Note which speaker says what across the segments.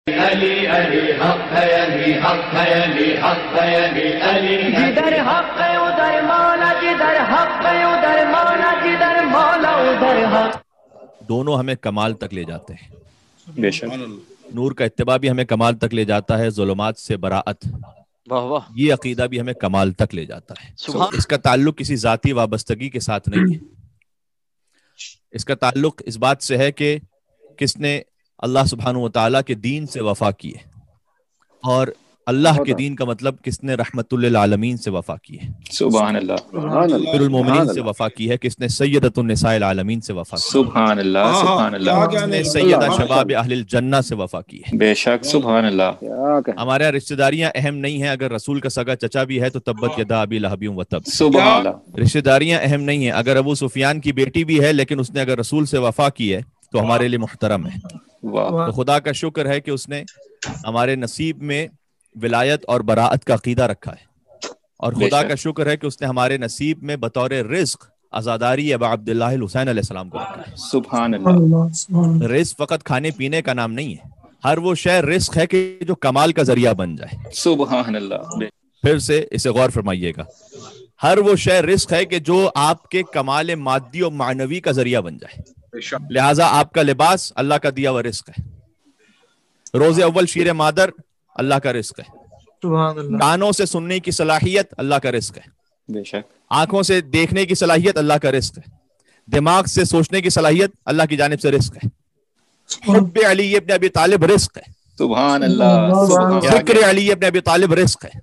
Speaker 1: علی علی حق ہے، علی حق ہے، علی حق ہے، علی علی جدھر حق ہے ادھر مولا، جدھر حق ہے ادھر مولا، جدھر مولا ادھر حق.
Speaker 2: دونوں ہمیں کمال تک لے جاتے ہیں.
Speaker 3: بے شک
Speaker 2: نور کا اتباع بھی ہمیں کمال تک لے جاتا ہے، ظلمات سے براءت،
Speaker 4: واہ واہ،
Speaker 2: یہ عقیدہ بھی ہمیں کمال تک لے جاتا ہے.
Speaker 4: سبحان.
Speaker 2: اس کا تعلق کسی ذاتی وابستگی کے ساتھ نہیں ہے. اس کا تعلق اس بات سے ہے کہ کس نے اللہ سبحانہ و تعالیٰ کے دین سے وفا کی ہے، اور اللہ کے دین کا مطلب کس نے رحمت للعالمین سے وفا کی ہے،
Speaker 3: سبحان اللہ،
Speaker 2: امیر المومنین سے وفا کی ہے، کس نے سیدۃ النساء العالمین سے وفا کی ہے،
Speaker 3: سبحان اللہ، سبحان اللہ،
Speaker 2: کس نے سیدہ شباب اہل الجنہ سے وفا کی ہے.
Speaker 3: بے شک سبحان اللہ،
Speaker 2: ہمارے یہاں رشتہ داریاں اہم نہیں ہیں. اگر رسول کا سگا چچا بھی ہے تو تبت یدا ابی لہب وتب.
Speaker 3: سبحان اللہ،
Speaker 2: رشتہ داریاں اہم نہیں ہیں. اگر ابو سفیان کی بیٹی بھی ہے لیکن اس نے اگر رسول سے وفا کی ہے تو ہمارے لیے محترم ہے.
Speaker 3: واہ،
Speaker 2: تو خدا کا شکر ہے کہ اس نے ہمارے نصیب میں ولایت اور براءت کا عقیدہ رکھا ہے، اور خدا کا شکر ہے کہ اس نے ہمارے نصیب میں بطور رزق عزاداری ابا عبداللہ الحسین علیہ السلام کو رکھا ہے.
Speaker 3: سبحان اللہ،
Speaker 2: رزق فقط کھانے پینے کا نام نہیں ہے. ہر وہ شے رزق ہے کہ جو کمال کا ذریعہ بن جائے.
Speaker 3: سبحان اللہ،
Speaker 2: پھر سے اسے غور فرمائیے گا. ہر وہ شے رزق ہے کہ جو آپ کے کمال مادی و معنوی کا ذریعہ بن جائے. لہٰذا آپ کا لباس اللہ کا دیا ہوا رزق ہے. روز اول شیر مادر اللہ کا رزق ہے. کانوں سے سننے کی صلاحیت اللہ کا رزق ہے.
Speaker 3: بے شک
Speaker 2: آنکھوں سے دیکھنے کی صلاحیت اللہ کا رزق ہے. دماغ سے سوچنے کی صلاحیت اللہ کی جانب سے رزق ہے. حب علی ابن ابی طالب رزق ہے.
Speaker 3: سبحان اللہ، سبحان
Speaker 2: ذکر علی ابن ابی طالب رزق ہے.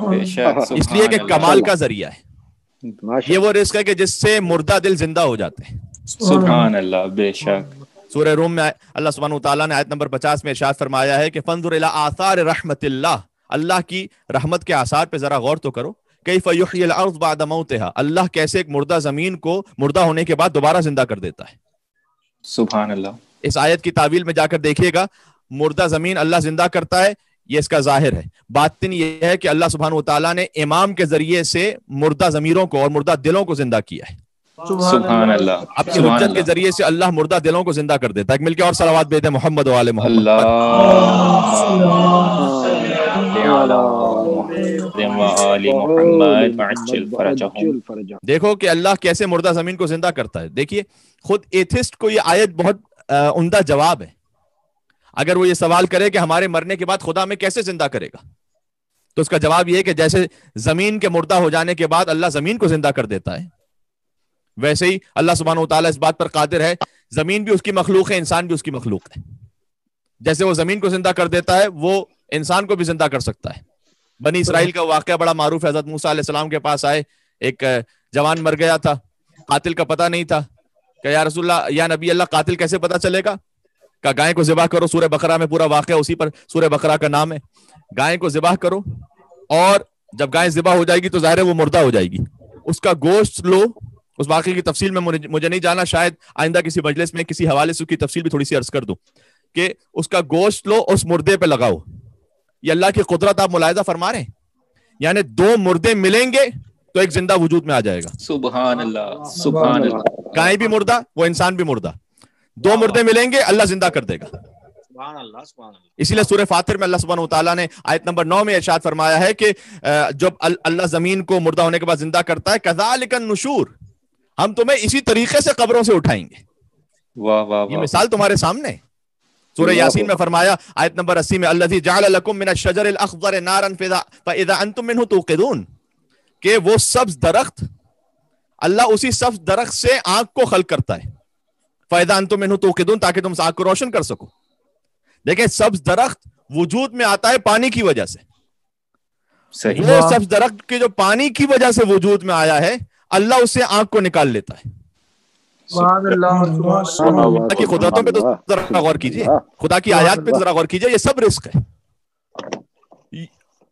Speaker 3: بے شک،
Speaker 2: اس لیے کہ کمال کا ذریعہ ہے. یہ وہ رزق ہے کہ جس سے مردہ دل زندہ ہو جاتے ہیں.
Speaker 3: سبحان اللہ، بے شک.
Speaker 2: سورہ روم میں اللہ سبحانہ وتعالیٰ نے آیت نمبر 50 میں ارشاد فرمایا ہے کہ فانظر الی آثار رحمت اللہ، اللہ کی رحمت کے آثار پہ ذرا غور تو کرو. کیف یحیی الارض بعد موتها، اللہ کیسے ایک مردہ زمین کو مردہ ہونے کے بعد دوبارہ زندہ کر دیتا ہے.
Speaker 3: سبحان اللہ،
Speaker 2: اس آیت کی تعویل میں جا کر دیکھیے گا، مردہ زمین اللہ زندہ کرتا ہے، یہ اس کا ظاہر ہے. باطن یہ ہے کہ اللہ سبحانہ وتعالیٰ نے امام کے ذریعے سے مردہ ضمیروں کو اور مردہ دلوں کو زندہ کیا ہے.
Speaker 3: سبحان اللہ،
Speaker 2: اپنی
Speaker 3: سبحان
Speaker 2: حجت کے
Speaker 3: اللہ،
Speaker 2: ذریعے سے اللہ مردہ دلوں کو زندہ کر دیتا ہے. مل کے اور صلوات بھیجتے ہیں محمد و آل محمد. دیکھو کہ اللہ کیسے مردہ زمین کو زندہ کرتا ہے. دیکھیے خود ایتھسٹ کو یہ آیت بہت عمدہ جواب ہے. اگر وہ یہ سوال کرے کہ ہمارے مرنے کے بعد خدا ہمیں کیسے زندہ کرے گا، تو اس کا جواب یہ ہے کہ جیسے زمین کے مردہ ہو جانے کے بعد اللہ زمین کو زندہ کر دیتا ہے، ویسے ہی اللہ سبحانہ وتعالیٰ اس بات پر قادر ہے. زمین بھی اس کی مخلوق ہے، انسان بھی اس کی مخلوق ہے. جیسے وہ زمین کو زندہ کر دیتا ہے وہ انسان کو بھی زندہ کر سکتا ہے. بنی اسرائیل کا واقعہ بڑا معروف ہے. حضرت موسیٰ علیہ السلام کے پاس آئے، ایک جوان مر گیا تھا، قاتل کا پتہ نہیں تھا. کہ یا رسول اللہ، یا نبی اللہ، قاتل کیسے پتہ چلے گا؟ کہ گائے کو ذبح کرو. سورہ بقرہ میں پورا واقعہ اسی پر سورہ بقرہ کا نام ہے. گائے کو ذبح کرو، اور جب گائے ذبح ہو جائے گی تو ظاہر ہے وہ مردہ ہو جائے گی. اس کا گوشت لو. اس واقعے کی تفصیل میں مجھے نہیں جانا، شاید آئندہ کسی مجلس میں کسی حوالے سے اس کی تفصیل بھی تھوڑی سی عرض کر دوں کہ اس کا گوشت لو، اس مردے پہ لگاؤ. یہ اللہ کی قدرت آپ ملاحظہ فرما رہے ہیں. یعنی دو مردے ملیں گے تو ایک زندہ وجود میں آ جائے گا.
Speaker 3: سبحان اللہ، سبحان اللہ،
Speaker 2: گائے بھی مردہ، وہ انسان بھی مردہ. دو مردے ملیں گے، اللہ زندہ کر دے گا. اسی لیے سورہ فاطر میں اللہ سبحانہ وتعالیٰ نے آیت نمبر 9 میں ارشاد فرمایا ہے کہ جب اللہ زمین کو مردہ ہونے کے بعد زندہ کرتا ہے، کذالک النشور، ہم تمہیں اسی طریقے سے قبروں سے اٹھائیں گے.
Speaker 3: واہ واہ،
Speaker 2: یہ مثال تمہارے سامنے. سورہ یاسین میں فرمایا آیت نمبر 80 میں الذی جعل لکم من الشجر الاخضر نارا فاذا انتم منہ توقدون، کہ وہ سبز درخت، اللہ اسی سبز درخت سے آگ کو خلق کرتا ہے. فاذا انتم منہ توقدون، تاکہ تم اس آگ کو روشن کر سکو. دیکھیں سبز درخت وجود میں آتا ہے پانی کی وجہ سے.
Speaker 3: صحیح،
Speaker 2: وہ سبز درخت کے جو پانی کی وجہ سے وجود میں آیا ہے، اللہ اس سے آگ کو نکال لیتا ہے. خدا کی قدرتوں پہ تو ذرا غور کیجیے، خدا کی آیات پہ ذرا غور کیجیے. یہ سب رزق ہے.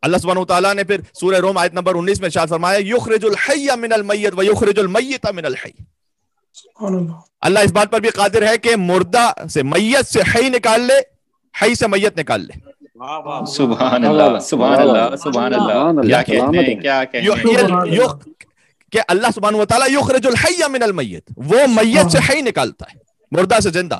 Speaker 2: اللہ سبحانہ وتعالیٰ نے پھر سورہ روم آیت نمبر 19 میں ارشاد فرمایا یخرج الحی من المیت ویخرج المیت من الحی. اللہ اس بات پر بھی قادر ہے کہ مردہ سے میت سے حی نکال لے، حی سے میت نکال لے.
Speaker 3: سبحان اللہ، سبحان اللہ، سبحان اللہ. کیا کہتے ہیں، کیا کہتے ہیں
Speaker 2: کہ اللہ سبحانہ وتعالیٰ یخرج الحی من المیت، وہ میت سے حی نکالتا ہے، مردہ سے زندہ.